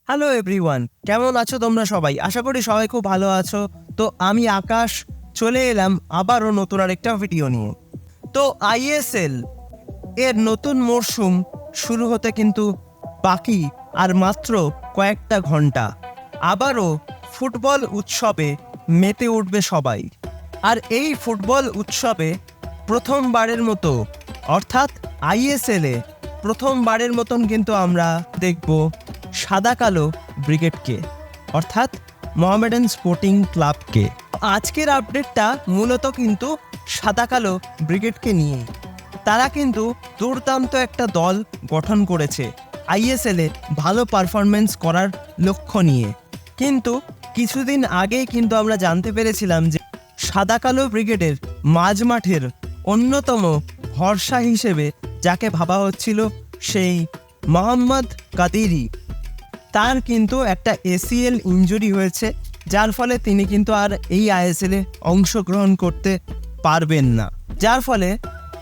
Hello everyone, কেমন আছো তোমরা সবাই? আশা করি সবাই খুব ভালো আছো। তো আমি আকাশ চলে এলাম আবারও নতুন আরেকটা ভিডিও নিয়ে। তো আইএসএল এর নতুন মরশুম শুরু হতে কিন্তু বাকি আর মাত্র কয়েকটা ঘন্টা। আবারও ফুটবল উৎসবে মেতে উঠবে সবাই। আর এই ফুটবল উৎসবে প্রথমবারের মতো অর্থাৎ আইএসএলে প্রথমবারের মতন কিন্তু আমরা দেখব সাদা কালো ব্রিগেডকে অর্থাৎ মোহামেডান স্পোর্টিং ক্লাবকে। আজকের আপডেটটা মূলত কিন্তু সাদা কালো ব্রিগেডকে নিয়ে। তারা কিন্তু দুর্দান্ত একটা দল গঠন করেছে আইএসএলে ভালো পারফরমেন্স করার লক্ষ্য নিয়ে। কিন্তু কিছুদিন আগেই কিন্তু আমরা জানতে পেরেছিলাম যে সাদা কালো ব্রিগেডের মাঝমাঠের অন্যতম ভরসা হিসেবে যাকে ভাবা হচ্ছিল সেই মোহাম্মদ কাদিরি, তার কিন্তু একটা এসিএল ইনজুরি হয়েছে, যার ফলে তিনি কিন্তু আর এই আইএসএলে অংশগ্রহণ করতে পারবেন না। যার ফলে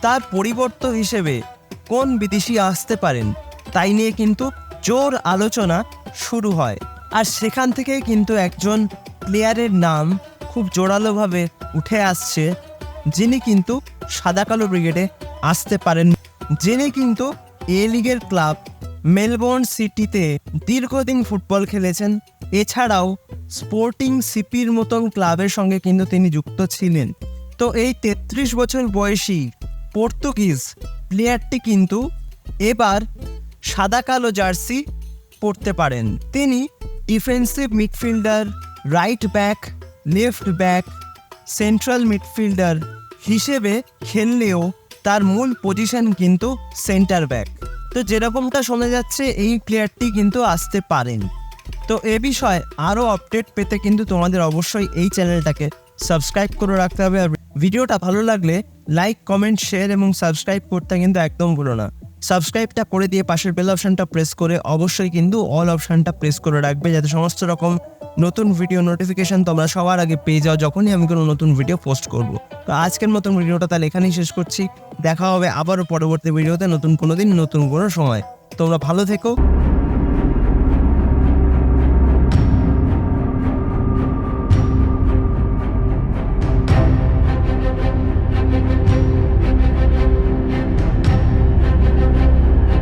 তার পরিবর্তন হিসেবে কোন বিদেশি আসতে পারেন তাই নিয়ে কিন্তু জোর আলোচনা শুরু হয়। আর সেখান থেকেই কিন্তু একজন প্লেয়ারের নাম খুব জোরালোভাবে উঠে আসছে, যিনি কিন্তু সাদা কালো ব্রিগেডে আসতে পারেন, যিনি কিন্তু এ লিগের ক্লাব মেলবোর্ন সিটিতে দীর্ঘদিন ফুটবল খেলেছেন। এছাড়াও স্পোর্টিং সিপির মতন ক্লাবের সঙ্গে কিন্তু তিনি যুক্ত ছিলেন। তো এই ৩৩ বছর বয়সী পর্তুগিজ প্লেয়ারটি কিন্তু এবার সাদা কালো জার্সি পরতে পারেন। তিনি defensive midfielder, right back, left back, central midfielder হিসেবে খেললেও তার মূল পজিশন কিন্তু সেন্টার ব্যাক। তো যেরকমটা শোনা যাচ্ছে এই প্লেয়ারটি কিন্তু আসতে পারেন। তো এ বিষয়ে আরও আপডেট পেতে কিন্তু তোমাদের অবশ্যই এই চ্যানেলটাকে সাবস্ক্রাইব করে রাখতে হবে। আর ভিডিওটা ভালো লাগলে লাইক, কমেন্ট, শেয়ার এবং সাবস্ক্রাইব করতে কিন্তু একদম ভুলো না। সাবস্ক্রাইবটা করে দিয়ে পাশের বেল অপশানটা প্রেস করে অবশ্যই কিন্তু অল অপশানটা প্রেস করে রাখবে, যাতে সমস্ত রকম নতুন ভিডিও নোটিফিকেশান তোমরা সবার আগে পেয়ে যাও যখনই আমি কোনো নতুন ভিডিও পোস্ট করব। তো আজকের মতন ভিডিওটা তাহলে এখানেই শেষ করছি। দেখা হবে আবারও পরবর্তী ভিডিওতে নতুন কোনো দিন নতুন কোনো সময়। তোমরা ভালো থেকো।